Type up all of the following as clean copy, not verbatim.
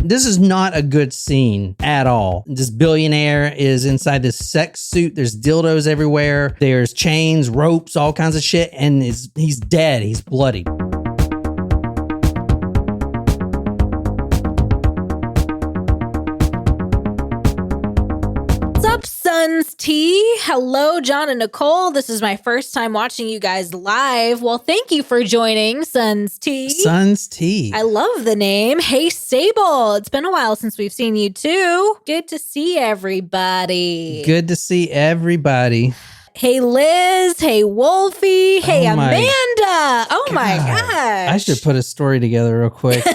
This is not a good scene at all. This billionaire is inside this sex suit. There's dildos everywhere. There's chains, ropes, all kinds of shit. And he's dead. He's bloodied. Sons T. Hello, John and Nicole. This is my first time watching you guys live. Well, thank you for joining, Sons T. Sons T. I love the name. Hey, Sable. It's been a while since we've seen you too. Good to see everybody. Good to see everybody. Hey, Liz. Hey, Wolfie. Hey, Amanda. Oh, my gosh. I should put a story together real quick.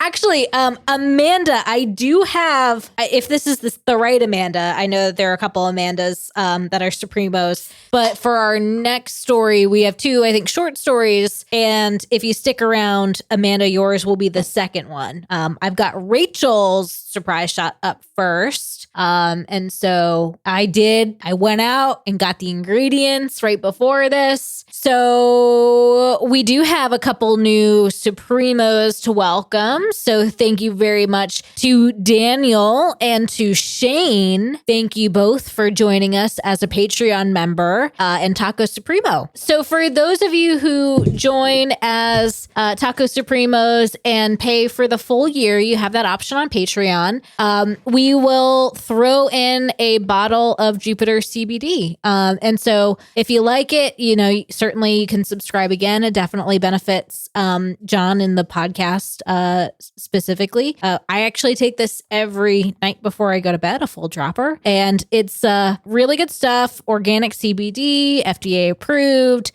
Actually, Amanda, I do have, if this is the right Amanda, I know that there are a couple Amandas that are Supremos, but for our next story, we have two, I think, short stories. And if you stick around, Amanda, yours will be the second one. I've got Rachel's surprise shot up first. And so I went out and got the ingredients right before this. So we do have a couple new Supremos to welcome. So thank you very much to Daniel and to Shane. Thank you both for joining us as a Patreon member and Taco Supremo. So for those of you who join as Taco Supremos and pay for the full year, you have that option on Patreon. We will throw in a bottle of Jupiter CBD. And so if you like it, certainly you can subscribe again. It definitely benefits John in the podcast specifically. I actually take this every night before I go to bed, a full dropper. And it's really good stuff. Organic CBD, FDA approved,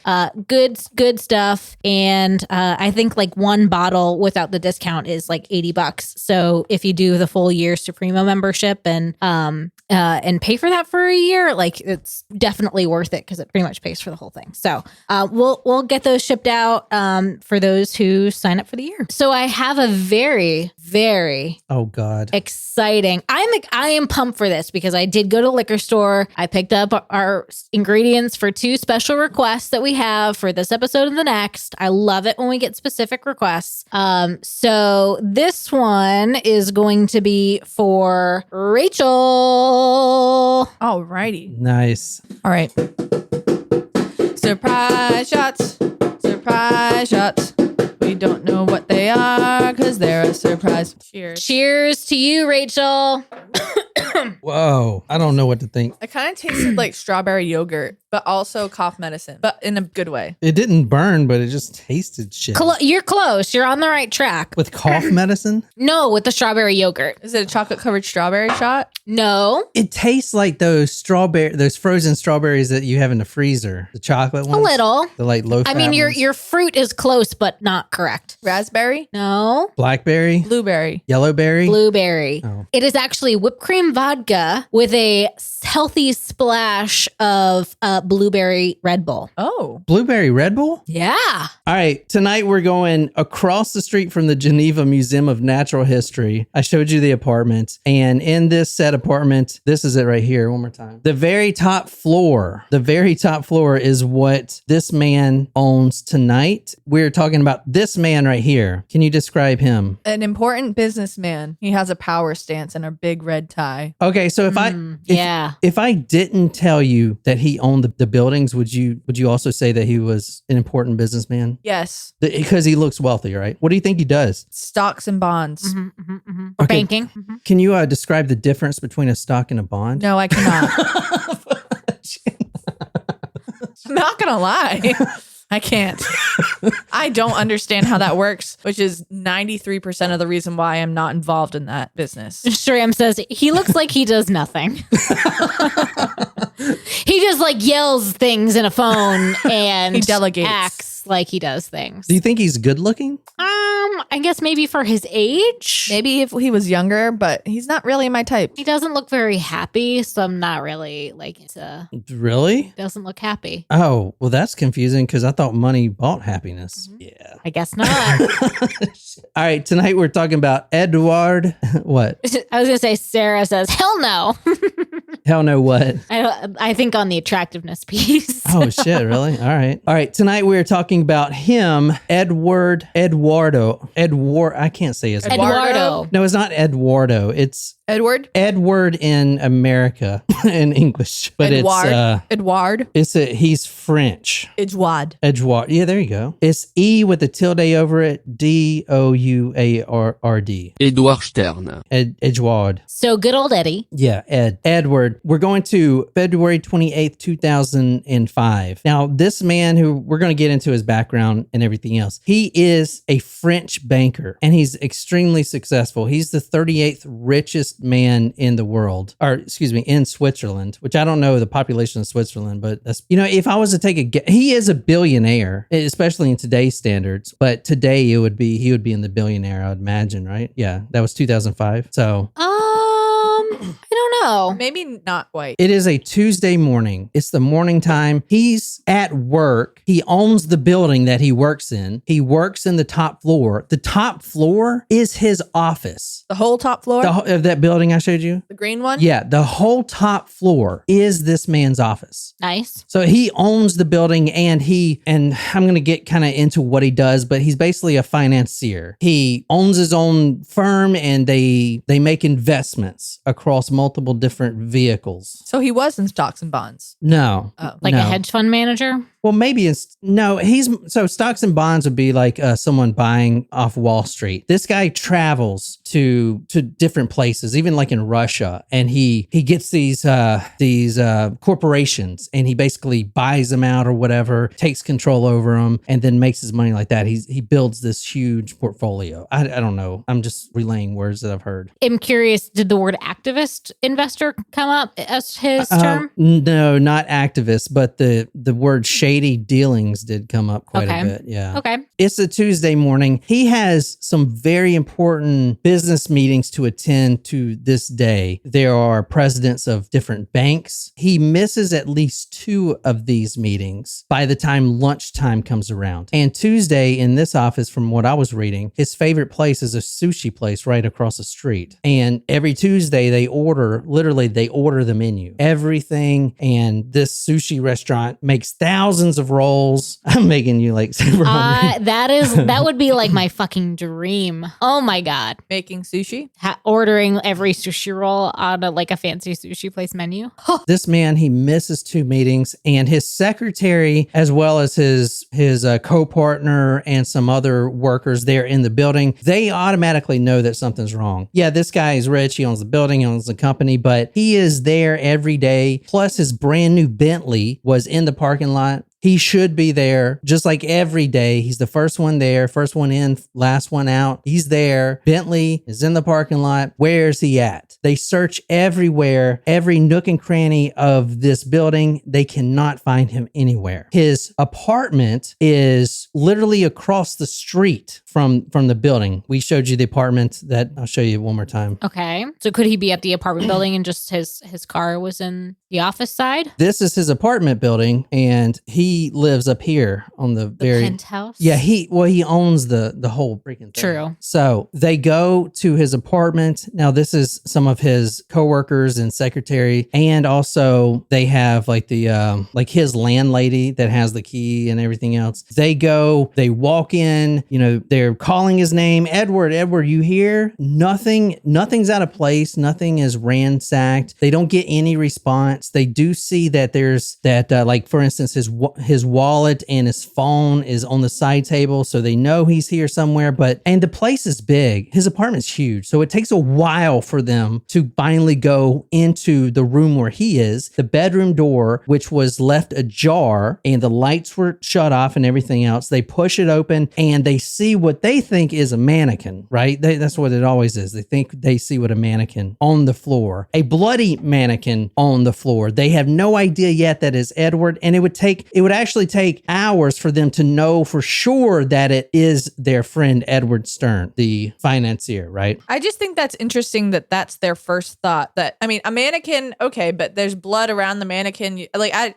good stuff. And I think like one bottle without the discount is like $80. So if you do the full year Supremo membership and pay for that for a year, like it's definitely worth it because it pretty much pays for the whole thing. So we'll get those shipped out for those who sign up for the year. So I have a very, very exciting. I am pumped for this because I did go to liquor store. I picked up our ingredients for two special requests that we have for this episode and the next. I love it when we get specific requests. So this one is going to be for Rachel. Alrighty. Nice. All right. Surprise shots. Surprise shots. We don't know what they are because they're a surprise. Cheers. Cheers to you, Rachel. Whoa. I don't know what to think. It kind of tasted like strawberry yogurt, but also cough medicine, but in a good way. It didn't burn, but it just tasted shit. You're close. You're on the right track. With cough medicine? No, with the strawberry yogurt. Is it a chocolate covered strawberry shot? No. It tastes like those frozen strawberries that you have in the freezer. The chocolate ones. A little. The like low fat ones. Your fruit is close, but not correct. Raspberry? No. Blackberry? Blueberry? Yellowberry? Blueberry. Oh. It is actually whipped cream vodka with a healthy splash of blueberry Red Bull. Oh. Blueberry Red Bull? Yeah. All right. Tonight we're going across the street from the Geneva Museum of Natural History. I showed you the apartment. And in this said apartment, this is it right here. One more time. The very top floor is what this man owns tonight. We're talking about this man right here. Can you describe him? An important businessman. He has a power stance and a big red tie. Okay, so if I didn't tell you that he owned the buildings, would you also say that he was an important businessman? Yes. Because he looks wealthy, right? What do you think he does? Stocks and bonds. Okay. Banking. Can you describe the difference between a stock and a bond? No, I cannot. I'm not gonna lie. I can't. I don't understand how that works, which is 93% of the reason why I'm not involved in that business. Shram says he looks like he does nothing. He just like yells things in a phone and he delegates. Acts like he does things. Do you think he's good looking? I guess maybe for his age. Maybe if he was younger, but he's not really my type. He doesn't look very happy, so I'm not really like Really? Doesn't look happy. Oh, well, that's confusing because I thought money bought happiness. Mm-hmm. Yeah. I guess not. All right, tonight we're talking about Édouard. What? I was going to say Sarah says, hell no. Hell no what? I think on the attractiveness piece. Oh shit, really? All right. All right. Tonight we're talking about him, Eduardo. I can't say his name. Eduardo. No, it's not Eduardo. It's Edward? Edward in America in English. But Edouard. He's French. Edouard. Edouard. Yeah, there you go. It's E with a tilde over it. Douard. Édouard Stern. Edouard. So good old Eddie. Yeah, Edward. We're going to February 28th, 2005. Now, this man who we're going to get into his background and everything else, he is a French banker and he's extremely successful. He's the 38th richest man in the world, or excuse me, in Switzerland, which I don't know the population of Switzerland, but that's, if I was to take a guess, he is a billionaire, especially in today's standards, but today he would be in the billionaire, I would imagine, right? Yeah, that was 2005. So, I don't know. Maybe not quite. it is a Tuesday morning. It's the morning time. He's at work. He owns the building that he works in. He works in the top floor. The top floor is his office. The whole top floor? Of that building I showed you? The green one? Yeah, the whole top floor is this man's office. Nice. So he owns the building and I'm going to get kind of into what he does, but he's basically a financier. He owns his own firm and they make investments across multiple different vehicles. So he was in stocks and bonds. No. Oh. Like a hedge fund manager? Well, maybe so stocks and bonds would be like someone buying off Wall Street. This guy travels to different places, even like in Russia, and he gets these corporations and he basically buys them out or whatever, takes control over them, and then makes his money like that. He builds this huge portfolio. I don't know. I'm just relaying words that I've heard. I'm curious, did the word activist investor come up as his term? No, not activist, but the word shady dealings did come up quite a bit. Yeah. Okay. It's a Tuesday morning. He has some very important business meetings to attend to this day. There are presidents of different banks. He misses at least 2 of these meetings by the time lunchtime comes around. And Tuesday in this office, from what I was reading, his favorite place is a sushi place right across the street. And every Tuesday they order the menu, everything. And this sushi restaurant makes thousands of rolls. I'm making you like super hungry. That would be like my fucking dream. Oh my God. Making sushi? Ordering every sushi roll on a fancy sushi place menu. This man, he misses 2 meetings, and his secretary, as well as his co-partner and some other workers there in the building, they automatically know that something's wrong. Yeah, this guy is rich. He owns the building, he owns the company, but he is there every day. Plus his brand new Bentley was in the parking lot. He should be there just like every day. He's the first one there, first one in, last one out. He's there. Bentley is in the parking lot. Where's he at? They search everywhere, every nook and cranny of this building. They cannot find him anywhere. His apartment is literally across the street from the building. We showed you the apartment that I'll show you one more time. Okay. So could he be at the apartment building and just his car was in the office side? This is his apartment building, and he lives up here on the very penthouse. Yeah, he owns the whole freaking thing. True. So they go to his apartment. Now this is some of his coworkers and secretary, and also they have like the like his landlady that has the key and everything else. They walk in, they're calling his name, Edward, you here? Nothing's out of place. Nothing is ransacked. They don't get any response. They do see that there's like for instance his wallet and his phone is on the side table, so they know he's here somewhere. And the place is big. His apartment's huge, so it takes a while for them to finally go into the room where he is. The bedroom door, which was left ajar, and the lights were shut off and everything else. They push it open and they see what they think is a mannequin. Right? That's what it always is. They think they see what a mannequin on the floor, a bloody mannequin on the floor. They have no idea yet that is Edward, and it would would actually take hours for them to know for sure that it is their friend Edward Stern, the financier, right? I just think that's interesting that that's their first thought. That, I mean, a mannequin, okay, but there's blood around the mannequin.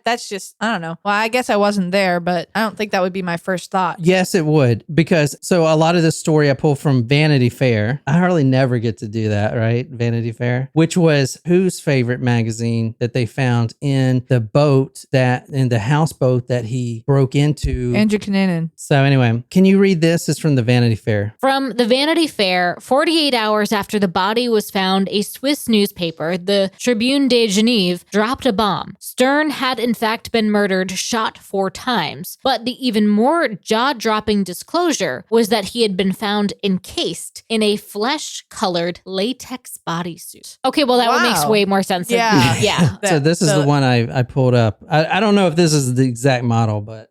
That's just, I don't know. Well, I guess I wasn't there, but I don't think that would be my first thought. Yes, it would. Because so a lot of this story I pulled from Vanity Fair. I hardly never get to do that, right? Vanity Fair, which was whose favorite magazine that they found in the houseboat that he broke into. Andrew Cunanan. So anyway, can you read this? It's from the Vanity Fair. From the Vanity Fair, 48 hours after the body was found, a Swiss newspaper, the Tribune de Genève, dropped a bomb. Stern had in fact been murdered, shot 4 times. But the even more jaw-dropping disclosure was that he had been found encased in a flesh-colored latex bodysuit. Okay, well, that one makes way more sense. Yeah. Yeah. So this is the one I pulled up. I don't know if this is the exact model, but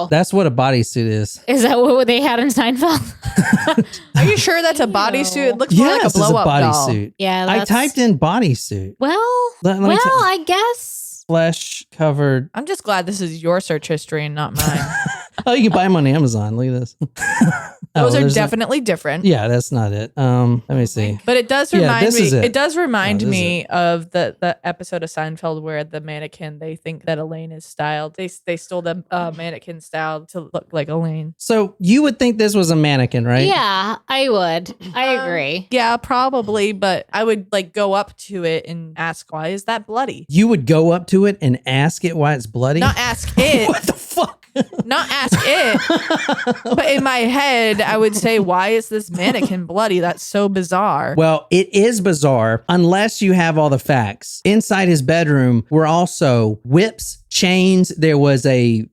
that's what a bodysuit is. Is that what they had in Seinfeld? Are you sure that's a bodysuit? It looks more like a Yes, it's a blow-up doll. bodysuit. Yeah, I typed in bodysuit. Well, Let me tell- I guess. Flesh covered. I'm just glad this is your search history and not mine. Oh, you can buy them on Amazon. Look at this. Those are there's definitely different. Yeah, that's not it. Let me see. But it does Yeah, remind this me. is it. It does remind this is me of the episode of Seinfeld where the mannequin, they think that Elaine is styled. They stole the mannequin style to look like Elaine. So you would think this was a mannequin, right? Yeah, I would. I agree. Yeah, probably. But I would go up to it and ask, why is that bloody? You would go up to it and ask it why it's bloody? Not ask it. What the fuck? Not ask it. But in my head, I would say, why is this mannequin bloody? That's so bizarre. Well, it is bizarre unless you have all the facts. Inside his bedroom were also whips, chains. There was a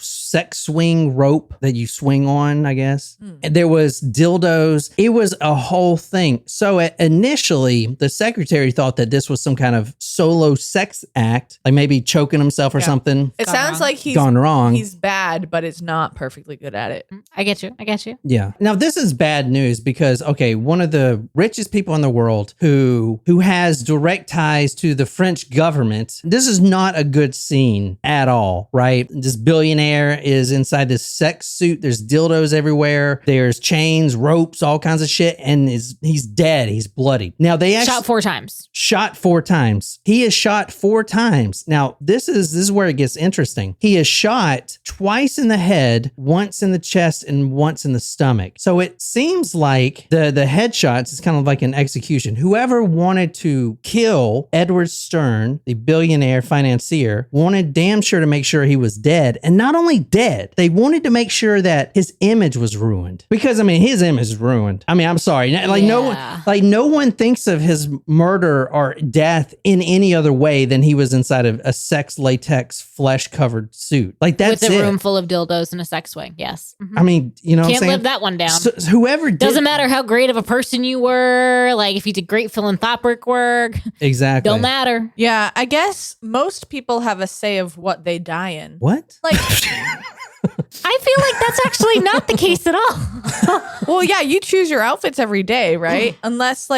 sex swing rope that you swing on, I guess. And there was dildos. It was a whole thing. So initially, the secretary thought that this was some kind of solo sex act, like maybe choking himself or something. It sounds like he's gone wrong. He's bad, but is not perfectly good at it. I get you. Yeah. Now this is bad news because one of the richest people in the world who has direct ties to the French government. This is not a good scene at all, right? This billionaire is inside this sex suit. There's dildos everywhere. There's chains, ropes, all kinds of shit, and he's dead. He's bloody. Now they actually Shot 4 times. Shot 4 times. He is shot 4 times. Now this is where it gets interesting. He is shot twice in the head, once in the chest, and once in the stomach. So it seems like the headshots is kind of like an execution. Whoever wanted to kill Edward Stern, the billionaire financier, wanted damn sure to make sure he was dead. And not only dead, they wanted to make sure that his image was ruined. Because, I mean, his image is ruined. I mean, I'm sorry. No one thinks of his murder or death in any other way than he was inside of a sex latex flesh-covered suit. Like, that's With a it. room full of dildos and a sex swing. Yes. I mean, you know what I'm Can't saying? live that one down. So, whoever did... Doesn't matter how great of a person you were, like if you did great philanthropic work. Exactly. Don't matter. Yeah, I guess most people have a say of what they die in. What? Like, I feel like that's actually not the case at all. well, yeah, you choose your outfits every day, right? unless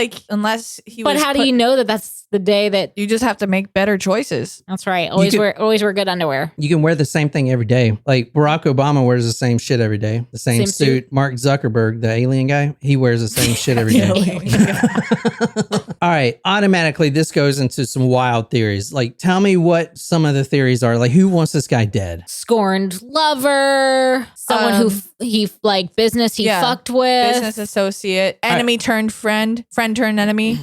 he But was how do you know that that's the day that... You just have to make better choices. That's right. Always wear good underwear. You can wear the same thing every day. Like Barack Obama wears the same shit every day. The same suit. Mark Zuckerberg, the alien guy, he wears the same shit every day. All right. Automatically, this goes into some wild theories. Like, tell me what some of the theories are. Like, who wants this guy dead? Scorned lover, someone who business he fucked with. Business associate, enemy turned friend, friend turned enemy.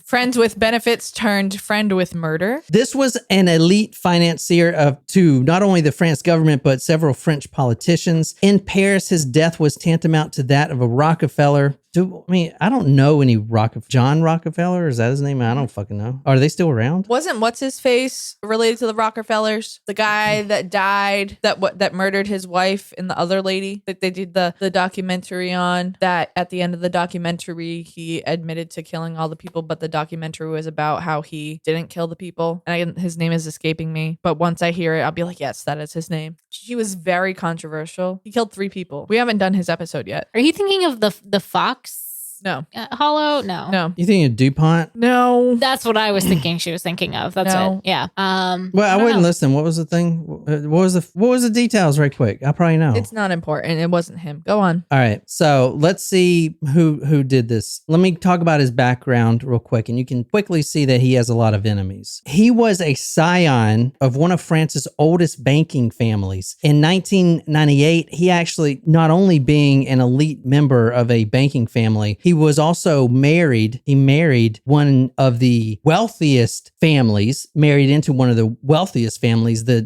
Friends with benefits turned friend with murder. This was an elite financier to not only the French government, but several French politicians. In Paris, his death was tantamount to that of a Rockefeller. I don't know any John Rockefeller. Is that his name? I don't fucking know. Are they still around? Wasn't what's his face related to the Rockefellers? The guy that died, that murdered his wife and the other lady that they did the documentary on. That at the end of the documentary, he admitted to killing all the people, but the documentary was about how he didn't kill the people. And his name is escaping me. But once I hear it, I'll be like, yes, that is his name. He was very controversial. He killed 3 people. We haven't done his episode yet. Are you thinking of the Fox No. Hollow? No. No. You think of DuPont? No. That's what I was thinking she was thinking of. That's No. it. Yeah. Well, I don't wouldn't know. listen. What was the thing? What was the details right quick? I probably know. It's not important. It wasn't him. Go on. All right. So let's see who did this. Let me talk about his background real quick, and you can quickly see that he has a lot of enemies. He was a scion of one of France's oldest banking families. In 1998, he actually, not only being an elite member of a banking family, he was also married. He married one of the wealthiest families, married into one of the wealthiest families, the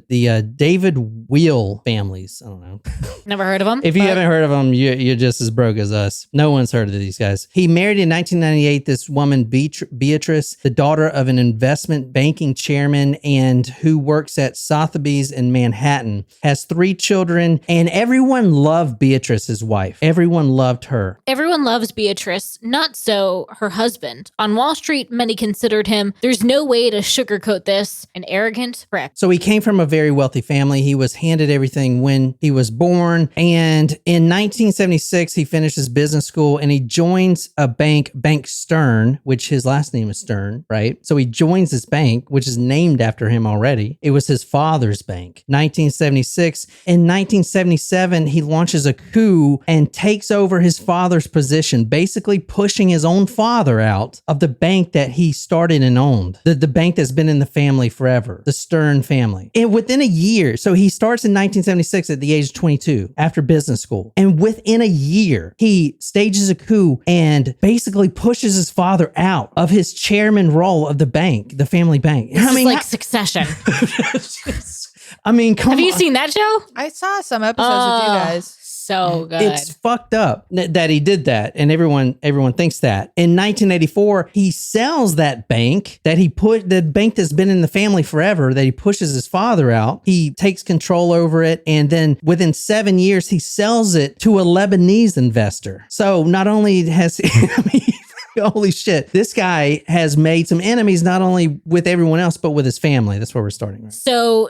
David Wheel families. I don't know. Never heard of him. If you haven't heard of them, you're just as broke as us. No one's heard of these guys. He married in 1998 this woman, Beatrice, the daughter of an investment banking chairman and who works at Sotheby's in Manhattan, has 3 children, and everyone loved Beatrice, his wife. Everyone loved her. Everyone loves Beatrice, not so her husband. On Wall Street, many considered him, there's no way to sugarcoat this, an arrogant prick. So he came from a very wealthy family. He was handed everything when he was born. And in 1976, he finished his business school and he joins a bank, Bank Stern, which his last name is Stern, right? So he joins this bank, which is named after him already. It was his father's bank. 1976. In 1977, he launches a coup and takes over his father's position, basically pushing his own father out of the bank that he started and owned. The bank that's been in the family forever, the Stern family. And within a year, so he starts in 1976 at the age of 22 after business school. And within a year, he stages a coup and basically pushes his father out of his chairman role of the bank, the family bank. This is like Succession. I mean, come on. Have you seen that show? I saw some episodes with you guys. So good. It's fucked up that he did that, and everyone thinks that. In 1984, he sells that bank the bank that's been in the family forever, that he pushes his father out. He takes control over it, and then within 7 years, he sells it to a Lebanese investor. So not only has holy shit, this guy has made some enemies not only with everyone else but with his family. That's where we're starting, right? So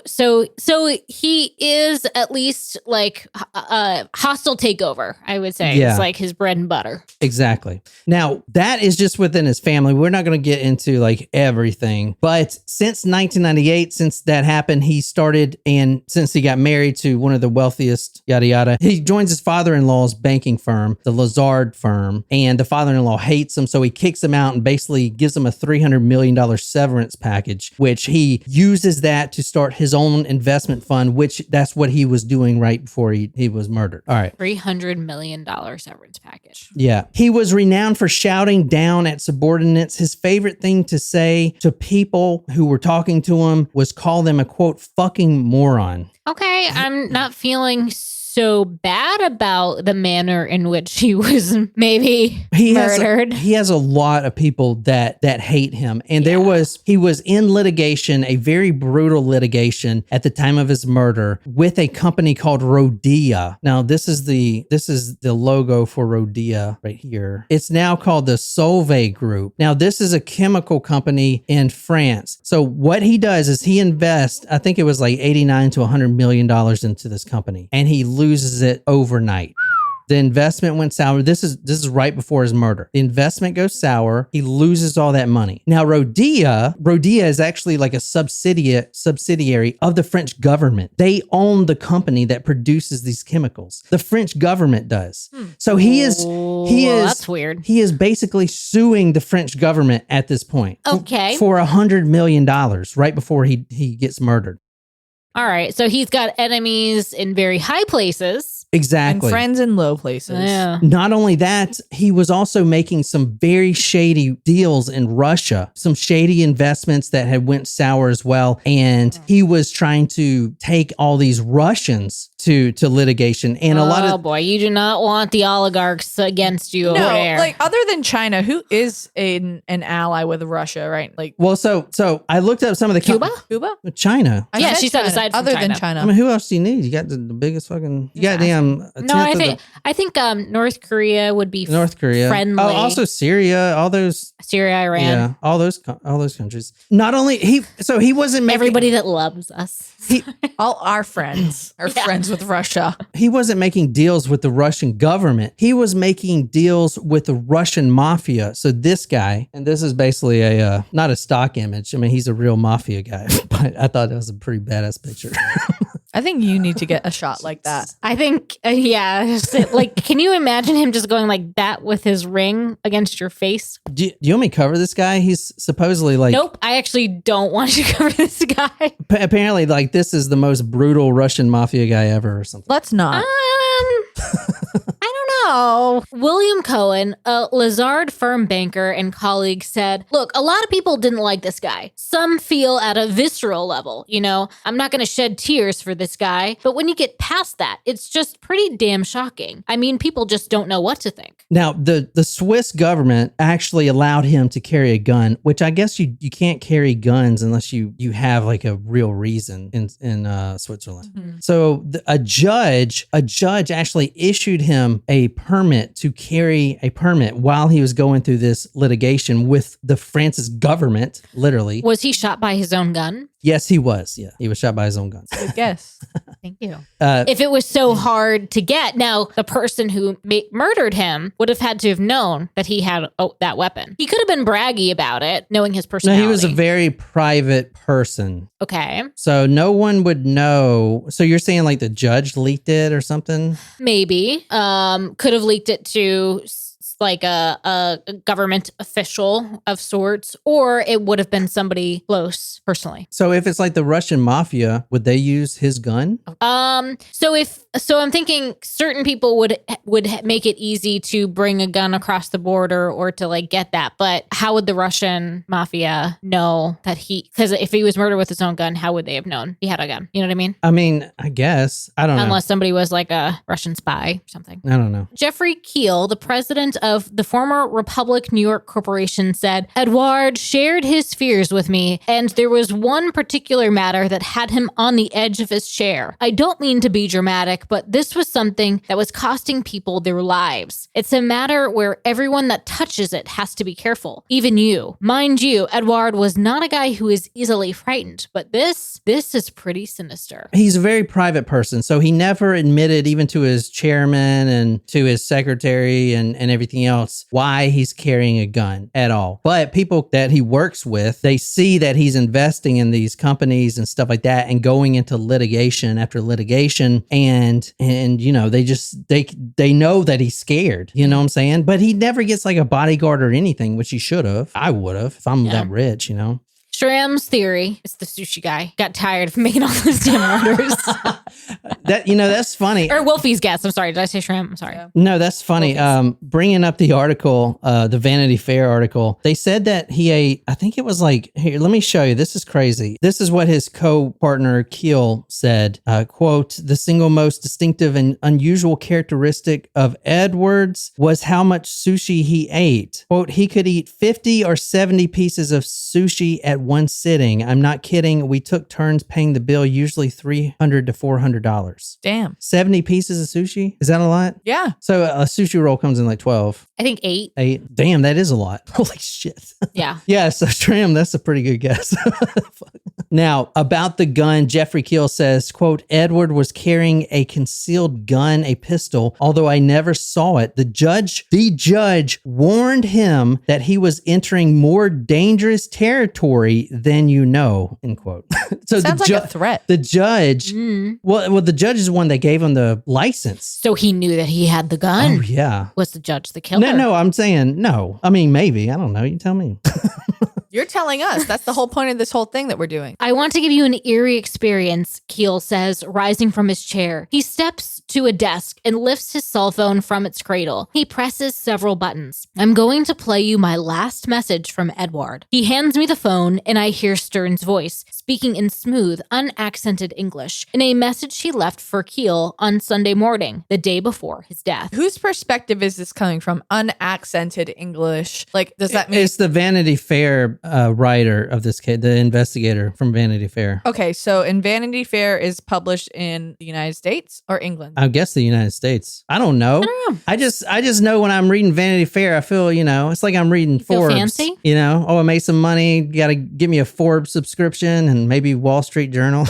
he is at least like a hostile takeover, I would say. Yeah. It's like his bread and butter. Exactly. Now, that is just within his family. We're not going to get into like everything, but since 1998, since that happened, he started, and since he got married to one of the wealthiest, yada yada, he joins his father-in-law's banking firm, the Lazard firm, and the father-in-law hates him. So he kicks him out and basically gives him a $300 million severance package, which he uses that to start his own investment fund, which that's what he was doing right before he was murdered. All right. $300 million severance package. Yeah. He was renowned for shouting down at subordinates. His favorite thing to say to people who were talking to him was call them a, quote, fucking moron. Okay, I'm not feeling so bad about the manner in which he was maybe murdered. He has a lot of people that hate him. And he was in litigation, a very brutal litigation at the time of his murder with a company called Rodea. Now, this is the logo for Rodea right here. It's now called the Solvay Group. Now, this is a chemical company in France. So what he does is he invests, I think it was like $89 to $100 million into this company, and he loses it overnight. The investment went sour. This is right before his murder. The investment goes sour. He loses all that money. Now, Rodea is actually like a subsidiary of the French government. They own the company that produces these chemicals. The French government does. So he is that's weird. He is basically suing the French government at this point. Okay. For $100 million right before he gets murdered. All right. So he's got enemies in very high places. Exactly. And friends in low places. Yeah. Not only that, he was also making some very shady deals in Russia, some shady investments that had went sour as well. And he was trying to take all these Russians to litigation. And a lot of... Oh boy, you do not want the oligarchs against you over there. Like other than China, who is an ally with Russia, right? Like, well, so I looked up some of the... Cuba? China. Yeah, she said aside from other China. than China. I mean, who else do you need? You got the biggest fucking... You got damn... No, I think North Korea would be North Korea. friendly. Oh, also Syria, all those... Syria, Iran. Yeah, all those countries. Not only... He wasn't making... Everybody that loves us. All our friends are friends with Russia. He wasn't making deals with the Russian government. He was making deals with the Russian mafia. So this guy, and this is basically a not a stock image. I mean, he's a real mafia guy, but I thought that was a pretty badass picture. I think you need to get a shot like that. I think, like, can you imagine him just going like that with his ring against your face? Do you want me to cover this guy? He's supposedly like... Nope, I actually don't want you to cover this guy. Apparently, like, this is the most brutal Russian mafia guy ever or something. Let's not. I don't know. William Cohen, a Lazard firm banker and colleague, said, look, a lot of people didn't like this guy. Some feel at a visceral level, I'm not going to shed tears for this guy. But when you get past that, it's just pretty damn shocking. I mean, people just don't know what to think. Now, the Swiss government actually allowed him to carry a gun, which I guess you can't carry guns unless you have like a real reason in Switzerland. Mm-hmm. So a judge actually issued him a permit to carry a permit while he was going through this litigation with the France's government, literally. Was he shot by his own gun? Yes, he was. Yeah, he was shot by his own gun. Good guess. Thank you. If it was so hard to get, now the person who murdered him would have had to have known that he had that weapon. He could have been braggy about it, knowing his personality. No, he was a very private person. Okay. So no one would know. So you're saying like the judge leaked it or something? Maybe. Could have leaked it to like a government official of sorts, or it would have been somebody close personally. So if it's like the Russian mafia, would they use his gun? So I'm thinking certain people would make it easy to bring a gun across the border or to like get that. But how would the Russian mafia know that because if he was murdered with his own gun, how would they have known he had a gun? You know what I mean? I mean, I guess. I don't know. Unless somebody was like a Russian spy or something. I don't know. Jeffrey Keel, the president of the former Republic New York Corporation, said, Édouard shared his fears with me, and there was one particular matter that had him on the edge of his chair. I don't mean to be dramatic, but this was something that was costing people their lives. It's a matter where everyone that touches it has to be careful. Even you. Mind you, Édouard was not a guy who is easily frightened, but this is pretty sinister. He's a very private person, so he never admitted even to his chairman and to his secretary and everything else why he's carrying a gun at all. But people that he works with, they see that he's investing in these companies and stuff like that and going into litigation after litigation, and they know that he's scared, you know what I'm saying? But he never gets like a bodyguard or anything, which he should have. I would have if I'm that rich, Shram's theory is the sushi guy got tired of making all those damn orders. That's funny. Or Wolfie's guess. I'm sorry. Did I say Shram? I'm sorry. No, that's funny. Bringing up the article, the Vanity Fair article, they said that he ate, I think it was like, here, let me show you. This is crazy. This is what his co-partner Keel said, quote, the single most distinctive and unusual characteristic of Edwards was how much sushi he ate. Quote, he could eat 50 or 70 pieces of sushi at one sitting. I'm not kidding. We took turns paying the bill, usually $300 to $400. Damn. 70 pieces of sushi? Is that a lot? Yeah. So a sushi roll comes in like 12. I think 8. 8. Damn, that is a lot. Holy shit. Yeah. Yeah, so Shram, that's a pretty good guess. Now, about the gun, Jeffrey Keel says, quote, Edward was carrying a concealed gun, a pistol, although I never saw it. The judge warned him that he was entering more dangerous territory than you know, end quote. So sounds like a threat. The judge, well, the judge is the one that gave him the license. So he knew that he had the gun. Oh, yeah. Was the judge the killer? No, I'm saying no. I mean, maybe. I don't know. You tell me. You're telling us. That's the whole point of this whole thing that we're doing. I want to give you an eerie experience, Keel says, rising from his chair. He steps to a desk and lifts his cell phone from its cradle. He presses several buttons. I'm going to play you my last message from Édouard. He hands me the phone and I hear Stern's voice, speaking in smooth, unaccented English, in a message he left for Keel on Sunday morning, the day before his death. Whose perspective is this coming from? Unaccented English. Like, does that mean... It's the Vanity Fair writer of this case, the investigator from Vanity Fair. Okay, so in Vanity Fair is published in the United States or England? I guess the United States. I don't know. I just know when I'm reading Vanity Fair, I feel, it's like I'm reading Forbes. Fancy? Oh, I made some money. You got to give me a Forbes subscription and maybe Wall Street Journal.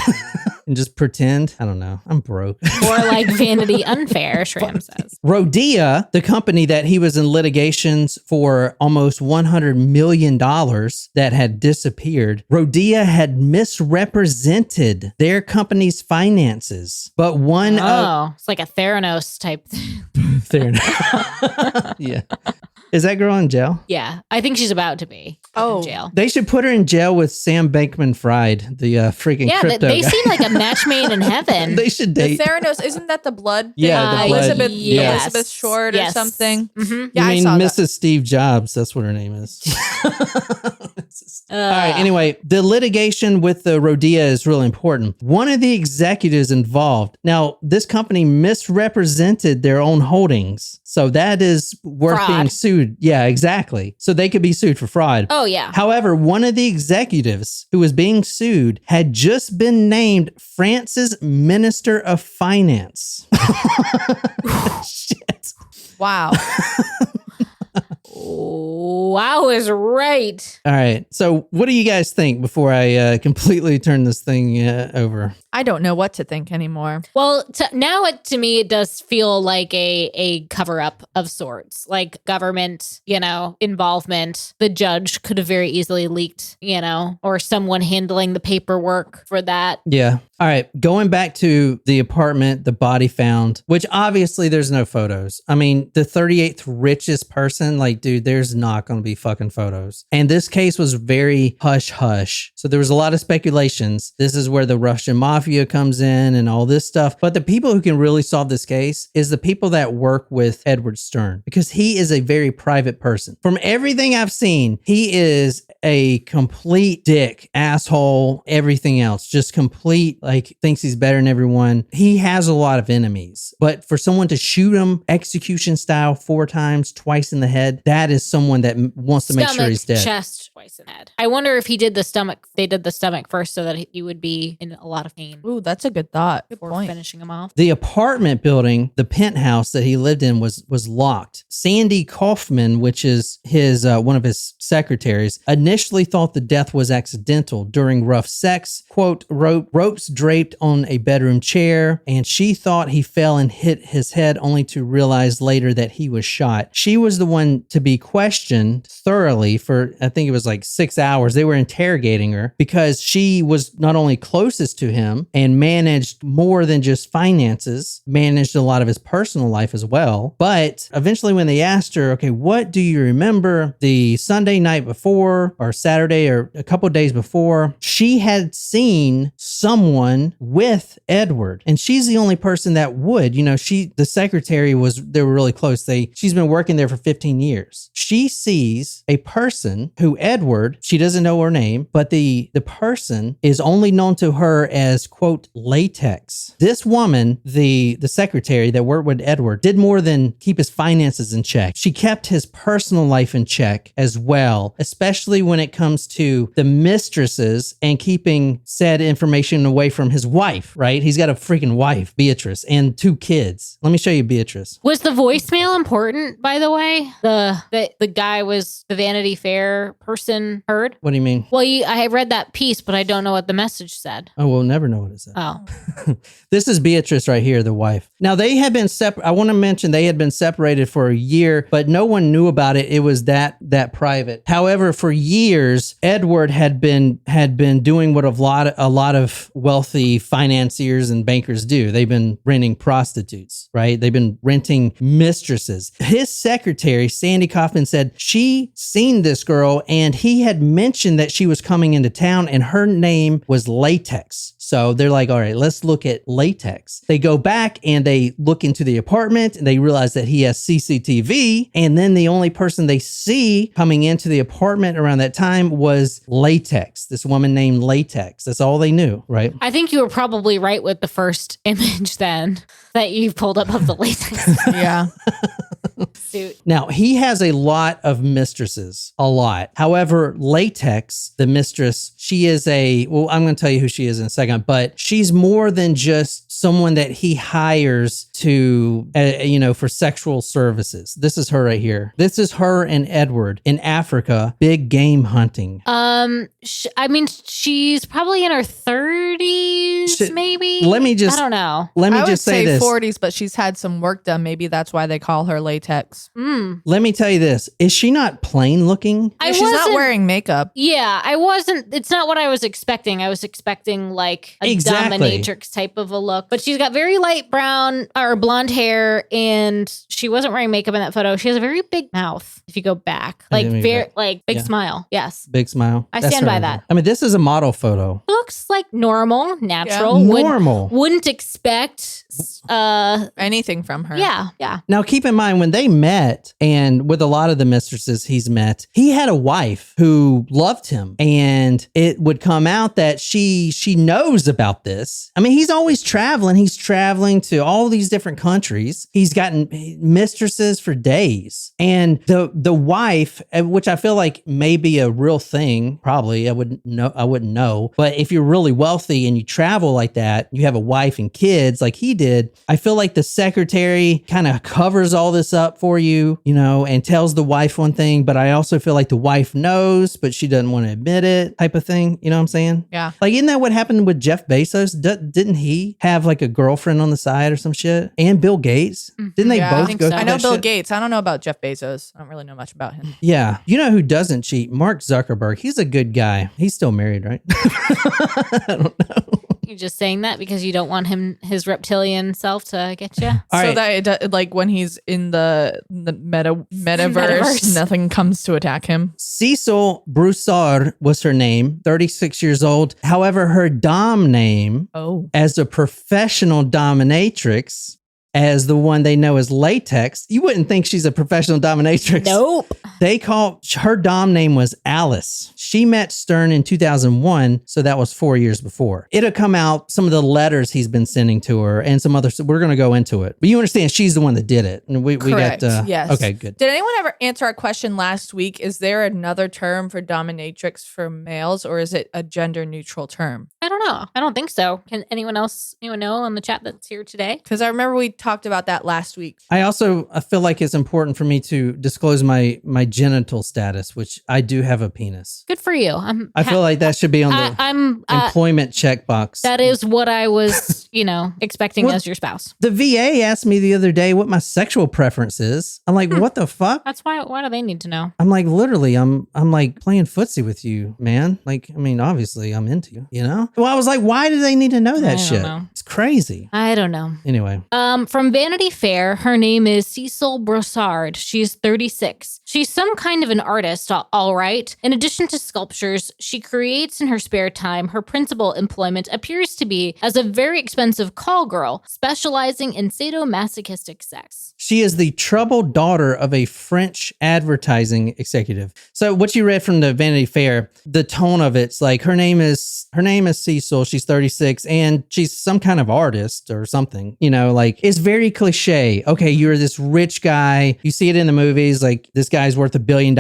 and just pretend. I don't know. I'm broke. Or like Vanity Unfair, Shram says. Rodea, the company that he was in litigations for almost $100 million that had disappeared, Rodea had misrepresented their company's finances. But one of... it's like a Theranos type thing. Yeah. Is that girl in jail? Yeah, I think she's about to be in jail. They should put her in jail with Sam Bankman-Fried, the freaking crypto they guy. seem like a match made in heaven. They should date. The Theranos, isn't that the blood thing? Yeah, the blood. Elizabeth Short or something. Mm-hmm. Yeah, I mean, saw Mrs. that. Steve Jobs. That's what her name is. All right. Anyway, the litigation with the Rodea is really important. One of the executives involved. Now, this company misrepresented their own holdings. So that is worth Fraud. being sued. Yeah, exactly. So they could be sued for fraud. Oh, yeah. However, one of the executives who was being sued had just been named France's Minister of Finance. Shit. Wow. Wow is right. All right. So what do you guys think before I completely turn this thing over? I don't know what to think anymore. Well, now to me, it does feel like a cover up of sorts, like government, involvement. The judge could have very easily leaked, or someone handling the paperwork for that. Yeah. All right. Going back to the apartment, the body found, which obviously there's no photos. I mean, the 38th richest person, like, dude, there's not going to be fucking photos. And this case was very hush hush. So there was a lot of speculations. This is where the Russian mafia comes in and all this stuff. But the people who can really solve this case is the people that work with Edward Stern, because he is a very private person. From everything I've seen, he is a complete dick, asshole, everything else, just complete, like, thinks he's better than everyone. He has a lot of enemies, but for someone to shoot him execution style 4 times, twice in the head, that is someone that wants to make sure he's dead. Chest, twice in the head. I wonder if he did the stomach. They did the stomach first so that he would be in a lot of pain. Ooh, that's a good thought. Good before point. finishing him off. The apartment building, the penthouse that he lived in was locked. Sandy Kaufman, which is his one of his secretaries, initially thought the death was accidental during rough sex. Quote, ropes draped on a bedroom chair, and she thought he fell and hit his head, only to realize later that he was shot. She was the one to be questioned thoroughly for, I think it was like 6 hours. They were interrogating her because she was not only closest to him and managed more than just finances, managed a lot of his personal life as well. But eventually when they asked her, okay, what do you remember the Sunday night before or Saturday or a couple of days before, she had seen someone with Edward. And she's the only person that would, the secretary they were really close. She's been working there for 15 years. She sees a person who Edward, she doesn't know her name, but the person is only known to her as, quote, Slaytex. This woman, the secretary that worked with Edward, did more than keep his finances in check. She kept his personal life in check as well, especially when it comes to the mistresses and keeping said information away from his wife, right? He's got a freaking wife, Beatrice, and 2 kids. Let me show you Beatrice. Was the voicemail important, by the way? The guy was the Vanity Fair person heard? What do you mean? Well, I read that piece, but I don't know what the message said. Oh, we'll never know what it said. Oh. This is Beatrice right here, the wife. Now, they had been I want to mention they had been separated for a year, but no one knew about it. It was that private. However, for years, Edward had been doing what a lot of wealthy financiers and bankers do. They've been renting prostitutes, right? They've been renting mistresses. His secretary, Sandy Kaufman, said she seen this girl and he had mentioned that she was coming into town and her name was Slaytex. So they're like, all right, let's look at Slaytex. They go back and they look into the apartment and they realize that he has CCTV. And then the only person they see coming into the apartment around that time was Slaytex, this woman named Slaytex. That's all they knew, right? I think you were probably right with the first image then that you pulled up of the latex Yeah. suit. Now, he has a lot of mistresses, a lot. However, Slaytex, the mistress, she is I'm going to tell you who she is in a second, but she's more than just someone that he hires to, for sexual services. This is her right here. This is her and Edward in Africa, big game hunting. She's probably in her 30s, maybe. I don't know. Let me I just would say this. 40s, but she's had some work done. Maybe that's why they call her Latex. Let me tell you this. Is she not plain looking? She's not wearing makeup. Yeah, I wasn't. It's not what I was expecting. I was expecting like a dominatrix type of a look. But she's got very light brown or blonde hair, and she wasn't wearing makeup in that photo. She has a very big mouth. If you go back, big smile. Yes, big smile. I stand by that. I mean, this is a model photo. Looks like normal, natural. Yeah. Normal. Wouldn't expect anything from her. Yeah. Now, keep in mind when they met, and with a lot of the mistresses he's met, he had a wife who loved him, and it would come out that she knows about this. I mean, he's always traveling. He's traveling to all these different countries. He's gotten mistresses for days, and the wife, which I feel like may be a real thing, probably I wouldn't know. But if you're really wealthy and you travel like that, you have a wife and kids like he did. I feel like the secretary kind of covers all this up for you, and tells the wife one thing, but I also feel like the wife knows, but she doesn't want to admit it, type of thing. You know what I'm saying? Yeah. Like, isn't that what happened with Jeff Bezos? Didn't he have like a girlfriend on the side or some shit? And Bill Gates? Didn't they both go through I know that Bill shit? Gates. I don't know about Jeff Bezos. I don't really know much about him. Yeah. You know who doesn't cheat? Mark Zuckerberg. He's a good guy. He's still married, right? I don't know. You're just saying that because you don't want his reptilian self to get you. That like when he's in the metaverse, nothing comes to attack him. Cecil Broussard was her name, 36 years old. However, her dom name as a professional dominatrix, as the one they know as Latex, you wouldn't think she's a professional dominatrix. Nope. They call her dom name was Alice. She met Stern in 2001, so that was 4 years before. It'll come out some of the letters he's been sending to her and some other. We're going to go into it, but you understand she's the one that did it. And we Correct. got yes. Okay, good. Did anyone ever answer our question last week? Is there another term for dominatrix for males, or is it a gender neutral term? I don't know. I don't think so. Can anyone know on the chat that's here today? Because I remember we talked about that last week. I feel like it's important for me to disclose my genital status, which I do have a penis. Good for you. I feel like that should be on the employment checkbox. That is what I was, expecting as your spouse. The VA asked me the other day what my sexual preference is. I'm like, what the fuck? That's why do they need to know? I'm like, literally, I'm like playing footsie with you, man. Like, I mean, obviously I'm into you, Well, I was like, why do they need to know that shit? Know. It's crazy. I don't know. Anyway. From Vanity Fair, her name is Cecil Broussard. She's 36. She's some kind of an artist, all right. In addition to sculptures she creates in her spare time, her principal employment appears to be as a very expensive call girl, specializing in sadomasochistic sex. She is the troubled daughter of a French advertising executive. So what you read from the Vanity Fair, the tone of it's like her name is Cecil. She's 36 and she's some kind of artist or something. Like it's very cliche. Okay, you're this rich guy. You see it in the movies. Like this guy's worth $1 billion,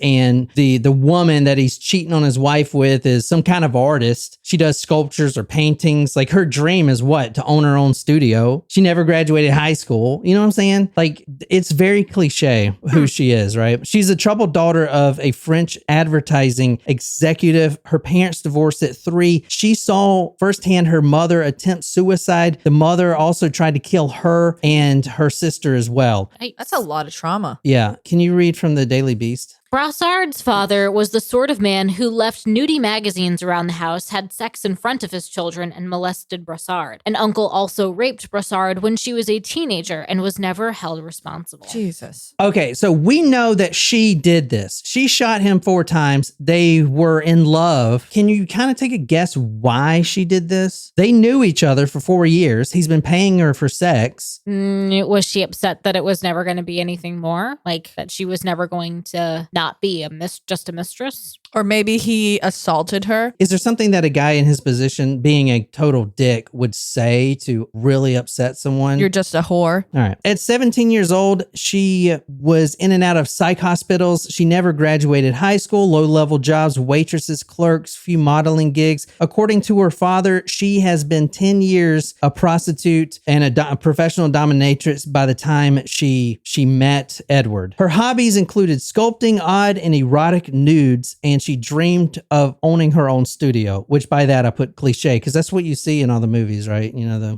and the woman that he's cheating on his wife with is some kind of artist. She does sculptures or paintings. Like her dream is what? To own her own studio. She never graduated high school. You know what I'm saying? Like it's very cliche who she is, right? She's a troubled daughter of a French advertising executive. Her parents divorced at 3. She saw firsthand her mother attempt suicide. The mother also tried to kill her and her sister as well. That's a lot of trauma. Yeah. Can you read from the Daily Beast? Broussard's father was the sort of man who left nudie magazines around the house, had sex in front of his children, and molested Broussard. An uncle also raped Broussard when she was a teenager and was never held responsible. Jesus. Okay, so we know that she did this. She shot him 4 times. They were in love. Can you kind of take a guess why she did this? They knew each other for 4 years. He's been paying her for sex. Was she upset that it was never going to be anything more? Like that she was never going to not not be just a mistress. Or maybe he assaulted her. Is there something that a guy in his position, being a total dick, would say to really upset someone? You're just a whore. All right. At 17 years old, she was in and out of psych hospitals. She never graduated high school, low-level jobs, waitresses, clerks, few modeling gigs. According to her father, she has been 10 years a prostitute and a professional dominatrix by the time she met Edward. Her hobbies included sculpting odd and erotic nudes, and she dreamed of owning her own studio, which by that I put cliche because that's what you see in all the movies, right?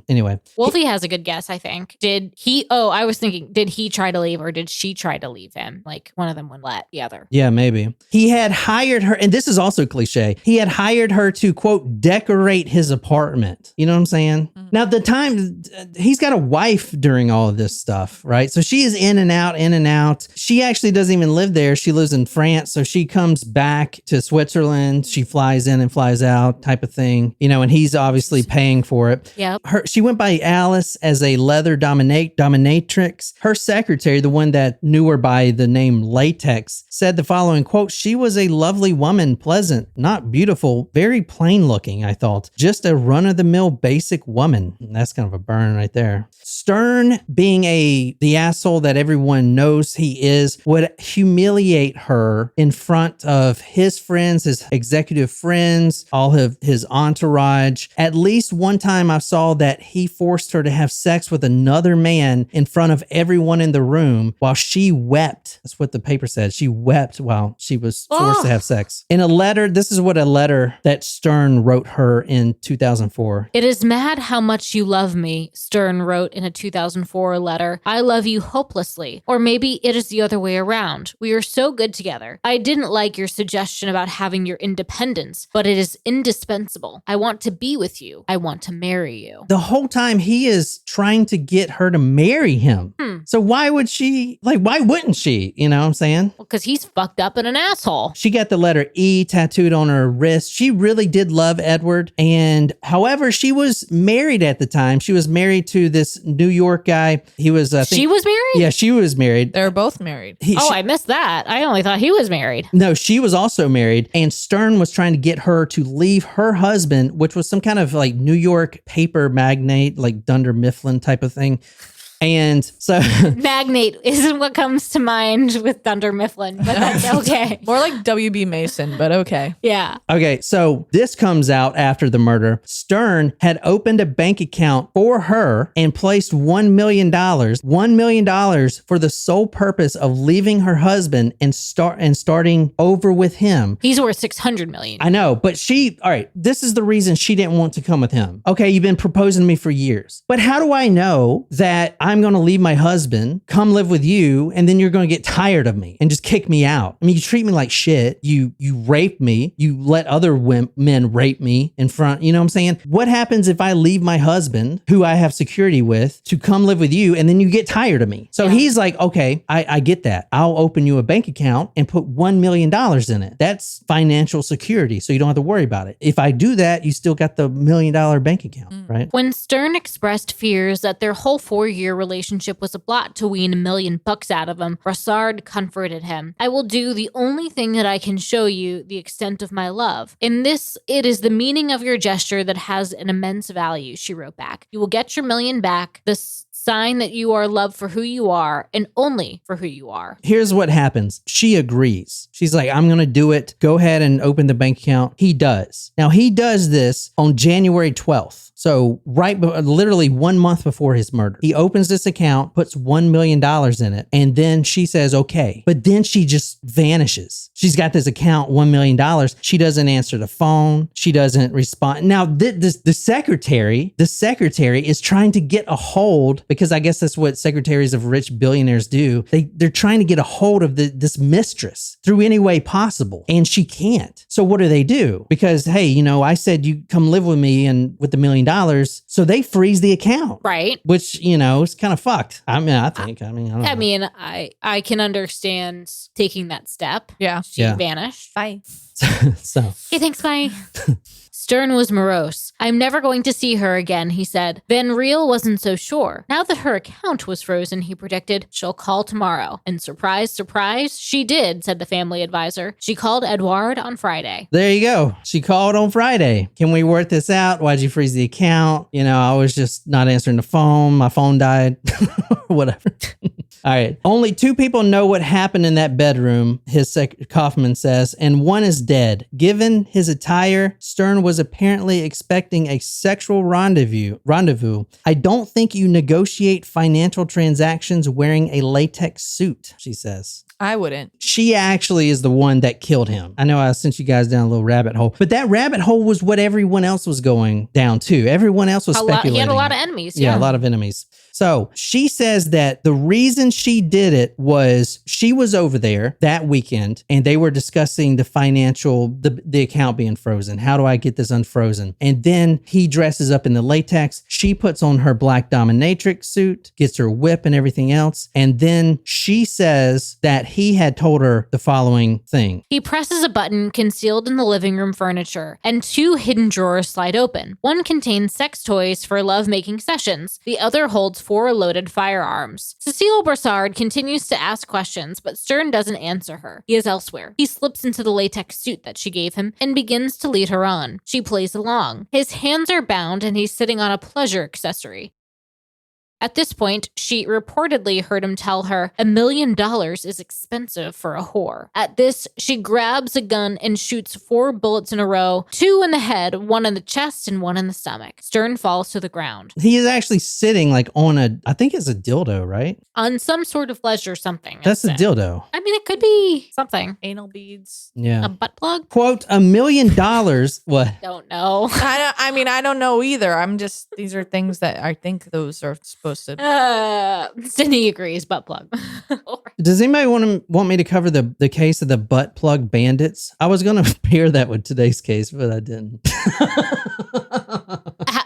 Anyway. Wolfie has a good guess, I think. I was thinking, did he try to leave or did she try to leave him? Like one of them would let the other. Yeah, maybe. He had hired her, and this is also cliche. He had hired her to, quote, decorate his apartment. You know what I'm saying? Mm-hmm. Now, the time, he's got a wife during all of this stuff, right? So she is in and out, in and out. She actually doesn't even live there. She lives in France. So she comes back to Switzerland. She flies in and flies out type of thing, and he's obviously paying for it. Yep. She went by Alice as a leather dominatrix. Her secretary, the one that knew her by the name Slaytex, said the following, quote, "She was a lovely woman, pleasant, not beautiful, very plain looking, I thought. Just a run-of-the-mill basic woman." And that's kind of a burn right there. Stern, being the asshole that everyone knows he is, would humiliate her in front of his friends, his executive friends, all of his entourage. At least one time I saw that he forced her to have sex with another man in front of everyone in the room while she wept. That's what the paper said. She wept while she was forced to have sex. In a letter, this is what a letter that Stern wrote her in 2004. "It is mad how much you love me," Stern wrote in a 2004 letter. "I love you hopelessly. Or maybe it is the other way around. We are so good together. I didn't like your suggestion about having your independence, but it is indispensable. I want to be with you. I want to marry you." The whole time he is trying to get her to marry him. So why wouldn't she? You know what I'm saying? Well, because he's fucked up and an asshole. She got the letter E tattooed on her wrist. She really did love Edward. And however, she was married at the time. She was married to this New York guy. He was, She was married? Yeah, she was married. They're both married. I missed that. I only thought he was married. No, she was also married. And Stern was trying to get her to leave her husband, which was some kind of like New York paper magnate, like Dunder Mifflin type of thing. And so Magnate isn't what comes to mind with Dunder Mifflin, but that's okay. More like W.B. Mason, but okay. Yeah. Okay, so this comes out after the murder. Stern had opened a bank account for her and placed $1 million for the sole purpose of leaving her husband and starting over with him. He's worth $600 million. I know, but all right, this is the reason she didn't want to come with him. Okay, you've been proposing to me for years, but how do I know that I'm going to leave my husband, come live with you, and then you're going to get tired of me and just kick me out? I mean, you treat me like shit. You rape me. You let other men rape me in front. You know what I'm saying? What happens if I leave my husband, who I have security with, to come live with you, and then you get tired of me? So he's like, okay, I get that. I'll open you a bank account and put $1 million in it. That's financial security, so you don't have to worry about it. If I do that, you still got the $1 million bank account, right? When Stern expressed fears that their whole 4-year relationship was a plot to wean $1 million out of him, Brassard comforted him. "I will do the only thing that I can show you the extent of my love. In this, it is the meaning of your gesture that has an immense value," she wrote back. "You will get your $1 million back. This sign that you are loved for who you are and only for who you are." Here's what happens. She agrees. She's like, I'm going to do it. Go ahead and open the bank account. He does. Now, he does this on January 12th. So literally 1 month before his murder, he opens this account, puts $1 million in it, and then she says, okay. But then she just vanishes. She's got this account, $1 million. She doesn't answer the phone. She doesn't respond. Now, the secretary is trying to get a hold, because I guess that's what secretaries of rich billionaires do. They're trying to get a hold of this mistress through any way possible, and she can't. So what do? Because, hey, I said you come live with me and with the $1 million. So they freeze the account. Right. Which, is kind of fucked. I think. I don't know. I can understand taking that step. Yeah. She vanished. Bye. So. Okay, thanks, bye. Stern was morose. I'm never going to see her again, he said. Van Riel wasn't so sure. Now that her account was frozen, he predicted, she'll call tomorrow. And surprise, surprise, she did, said the family advisor. She called Édouard on Friday. There you go. She called on Friday. Can we work this out? Why'd you freeze the account? You know, I was just not answering the phone. My phone died. Whatever. All right. Only 2 people know what happened in that bedroom, Kaufman says, and one is dead. Given his attire, Stern was apparently expecting a sexual rendezvous. I don't think you negotiate financial transactions wearing a latex suit, she says. I wouldn't. She actually is the one that killed him. I know I sent you guys down a little rabbit hole, but that rabbit hole was what everyone else was going down too. Everyone else was speculating. He had a lot of enemies. Yeah, a lot of enemies. So she says that the reason she did it was she was over there that weekend and they were discussing the financial, the account being frozen. How do I get this unfrozen? And then he dresses up in the latex. She puts on her black dominatrix suit, gets her whip and everything else. And then she says that he had told her the following thing. He presses a button concealed in the living room furniture, and 2 hidden drawers slide open. One contains sex toys for love-making sessions. The other holds 4 loaded firearms. Cecile Brassard continues to ask questions, but Stern doesn't answer her. He is elsewhere. He slips into the latex suit that she gave him and begins to lead her on. She plays along. His hands are bound and he's sitting on a pleasure accessory. At this point, she reportedly heard him tell her $1 million is expensive for a whore. At this, she grabs a gun and shoots 4 bullets in a row, 2 in the head, 1 in the chest, and 1 in the stomach. Stern falls to the ground. He is actually sitting like on I think it's a dildo, right? On some sort of ledge or something. That's a dildo. I mean, it could be something. Anal beads. Yeah. A butt plug? Quote, $1 million. What? Don't know. I don't know either. These are things that I think those are supposed to. Sydney agrees, butt plug. Does anybody want me to cover the case of the butt plug bandits? I was going to pair that with today's case, but I didn't.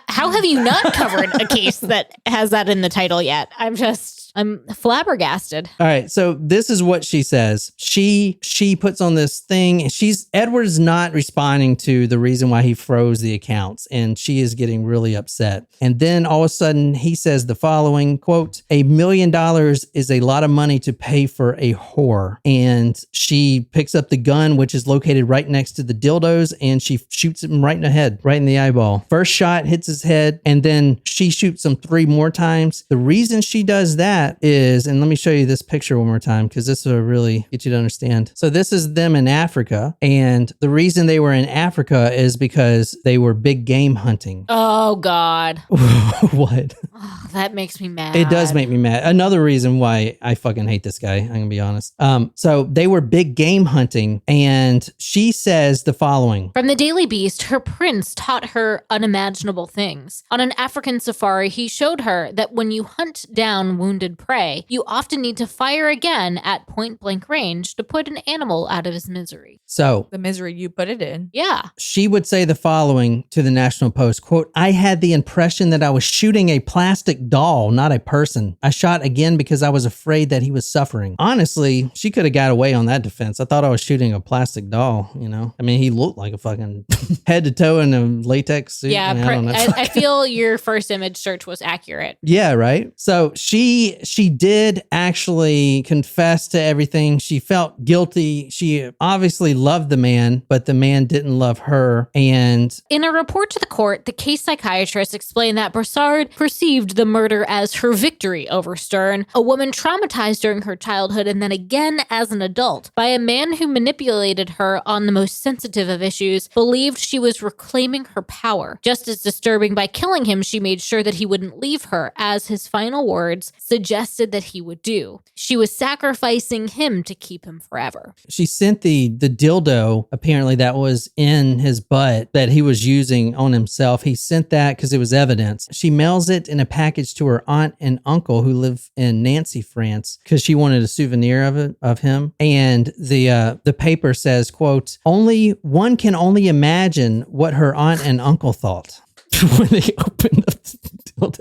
How have you not covered a case that has that in the title yet? I'm flabbergasted. All right, so this is what she says. She puts on this thing, and Edward's not responding to the reason why he froze the accounts, and she is getting really upset. And then all of a sudden, he says the following, quote, $1 million is a lot of money to pay for a whore. And she picks up the gun, which is located right next to the dildos, and she shoots him right in the head, right in the eyeball. First shot hits his head, and then she shoots him 3 more times. The reason she does that is, and let me show you this picture one more time because this will really get you to understand. So this is them in Africa, and the reason they were in Africa is because they were big game hunting. Oh, God. What? Oh, that makes me mad. It does make me mad. Another reason why I fucking hate this guy, I'm gonna be honest. So they were big game hunting, and she says the following. From the Daily Beast, her prince taught her unimaginable things. On an African safari, he showed her that when you hunt down wounded prey, you often need to fire again at point blank range to put an animal out of his misery. So The misery you put it in. Yeah. she would say the following to the National Post, quote, I had the impression that I was shooting a plastic doll, not a person. I shot again because I was afraid that he was suffering. Honestly, she could have got away on that defense. I thought I was shooting a plastic doll, you know? I mean, he looked like a fucking head to toe in a latex suit. Yeah, I mean, I don't know. I feel your first image search was accurate. Yeah, right. So she did actually confess to everything. She felt guilty. She obviously loved the man, but the man didn't love her. And In a report to the court, the case psychiatrist explained that Brassard perceived the murder as her victory over Stern, a woman traumatized during her childhood and then again as an adult by a man who manipulated her on the most sensitive of issues, believed she was reclaiming her power. Just as disturbing, by killing him, she made sure that he wouldn't leave her, as his final words suggested that he would do. She was sacrificing him to keep him forever. she sent the dildo, apparently that was in his butt that he was using on himself. He sent that because it was evidence. She mails it in a package to her aunt and uncle who live in Nancy, France, because she wanted a souvenir of him. And the paper says, quote, one can only imagine what her aunt and uncle thought when they opened up the dildo.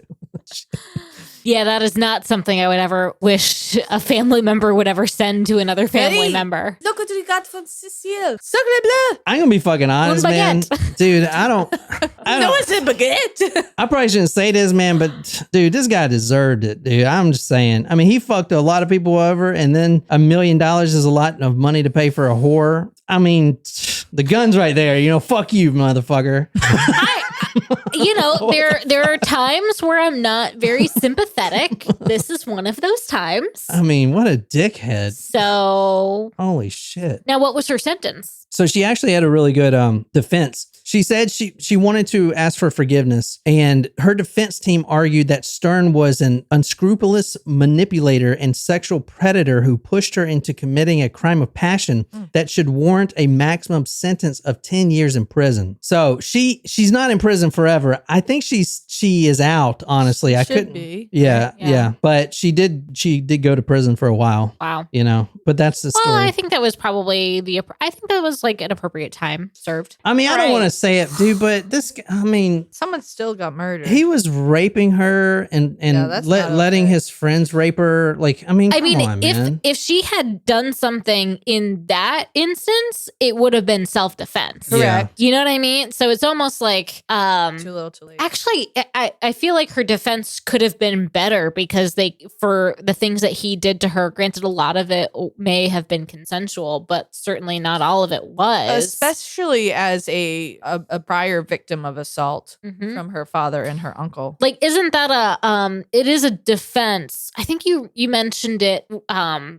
Yeah, that is not something I would ever wish a family member would ever send to another family member. Look what we got from Cecile. Sacre bleu. I'm gonna be fucking honest, Un man. baguette. Dude, I don't. It's a baguette. I probably shouldn't say this, man, but dude, this guy deserved it, dude. I'm just saying. I mean, he fucked a lot of people over, and then $1 million is a lot of money to pay for a whore. I mean, the gun's right there. Fuck you, motherfucker. There are times where I'm not very sympathetic. This is one of those times. I mean, what a dickhead. So, Holy shit. now what was her sentence? So she actually had a really good defense. She said she wanted to ask for forgiveness, and her defense team argued that Stern was an unscrupulous manipulator and sexual predator who pushed her into committing a crime of passion that should warrant a maximum sentence of 10 years in prison. So she's not in prison forever. I think she is out, honestly. I couldn't be. Yeah. But she did go to prison for a while. Wow. But that's the story. Well, I think that was probably I think that was like an appropriate time served. I mean, I don't want to say it, dude, but Someone still got murdered. he was raping her and that's not letting okay. his friends rape her. Like, I mean, come on, man. if she had done something in that instance, it would have been self-defense. Yeah. You know what I mean? So it's almost like Too little, too late. actually I feel like her defense could have been better because for the things that he did to her, granted a lot of it may have been consensual, but certainly not all of it was. Especially as a prior victim of assault Mhm. from her father and her uncle. Like, isn't that it is a defense. I think you mentioned it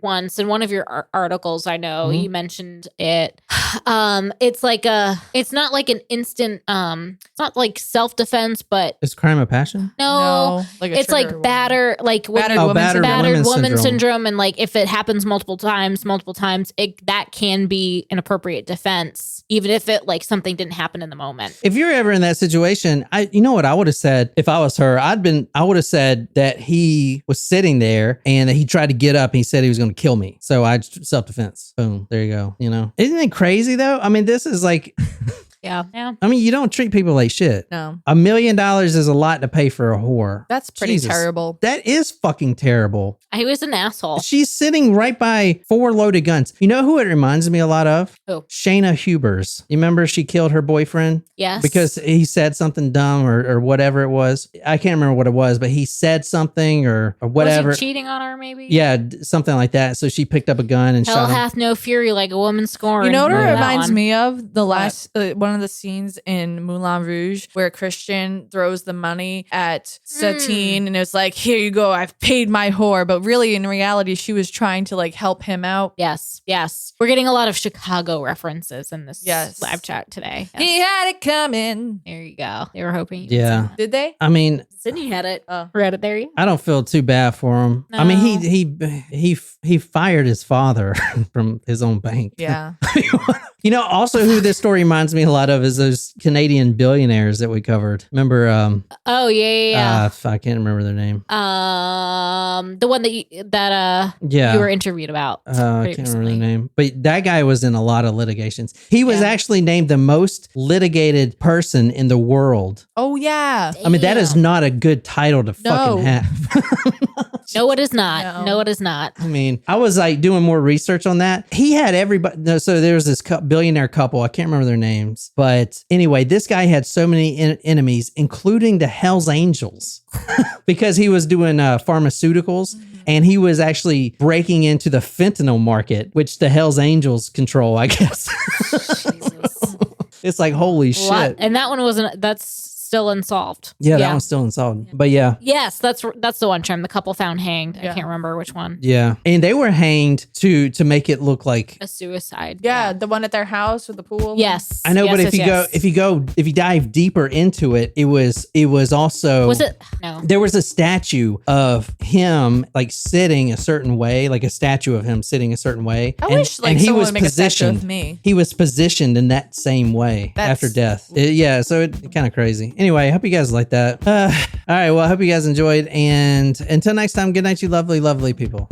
once in one of your articles. I know you mentioned it. It's not like an instant, it's not like self-defense, but Is crime of passion? no, like a it's trigger like warning. battered Battered woman syndrome. syndrome. And like, if it happens multiple times, that can be an appropriate defense, even if it like something didn't happen in the moment. If you're ever in that situation, you know what I would have said if I was her? I would have said that he was sitting there and that he tried to get up and he said he was going to kill me. So I self-defense. Boom. There you go. Isn't it crazy though? I mean, this is like, Yeah. I mean, you don't treat people like shit. No. $1 million is a lot to pay for a whore. That's pretty Jesus. terrible. That is fucking terrible. He was an asshole. She's sitting right by 4 loaded guns. You know who it reminds me a lot of? Who? Shayna Hubers. You remember she killed her boyfriend? Yes. Because he said something dumb or whatever it was. I can't remember what it was, but he said something or whatever. Was he cheating on her maybe? Yeah, something like that. So she picked up a gun and Hell shot him. hath no fury like a woman scorned. You know what it Remember that reminds one? me of? The last one of the scenes in Moulin Rouge where Christian throws the money at Satine and it's like, here you go, I've paid my whore. But really, in reality, she was trying to like help him out. Yes. We're getting a lot of Chicago references in this Yes. live chat today. Yes. He had it coming. There you go. They were hoping. you Yeah. Did they? I mean, Sydney had it. Oh. Read it there. I don't feel too bad for him. I mean, he fired his father from his own bank. Yeah. Also who this story reminds me a lot of is those Canadian billionaires that we covered. Remember? Oh yeah. I can't remember their name. The one that you were interviewed about. I can't remember their name. But that guy was in a lot of litigations. He was actually named the most litigated person in the world. Oh yeah. I mean, that is not a good title to fucking have. No, it is not. No, it is not. I mean, I was like doing more research on that. He had everybody. No, so there was this billionaire couple. I can't remember their names. But anyway, this guy had so many enemies, including the Hells Angels, because he was doing pharmaceuticals and he was actually breaking into the fentanyl market, which the Hells Angels control, I guess. Jesus. It's like, holy shit. And that one wasn't. That's still unsolved. Yeah, that one's still unsolved. But yeah. Yes, that's the one term. The couple found hanged. I can't remember which one. Yeah. And they were hanged to make it look like A suicide. Yeah, the one at their house with the pool. Yes. I know, Yes, but yes, if you dive deeper into it, it was also Was it? No. there was a statue of him like sitting a certain way, like a statue of him sitting a certain way. I wish like someone would make a statue of me. He was positioned in that same way after death. So it's kind of crazy. Anyway, I hope you guys like that. All right, well, I hope you guys enjoyed. And until next time, good night, you lovely, lovely people.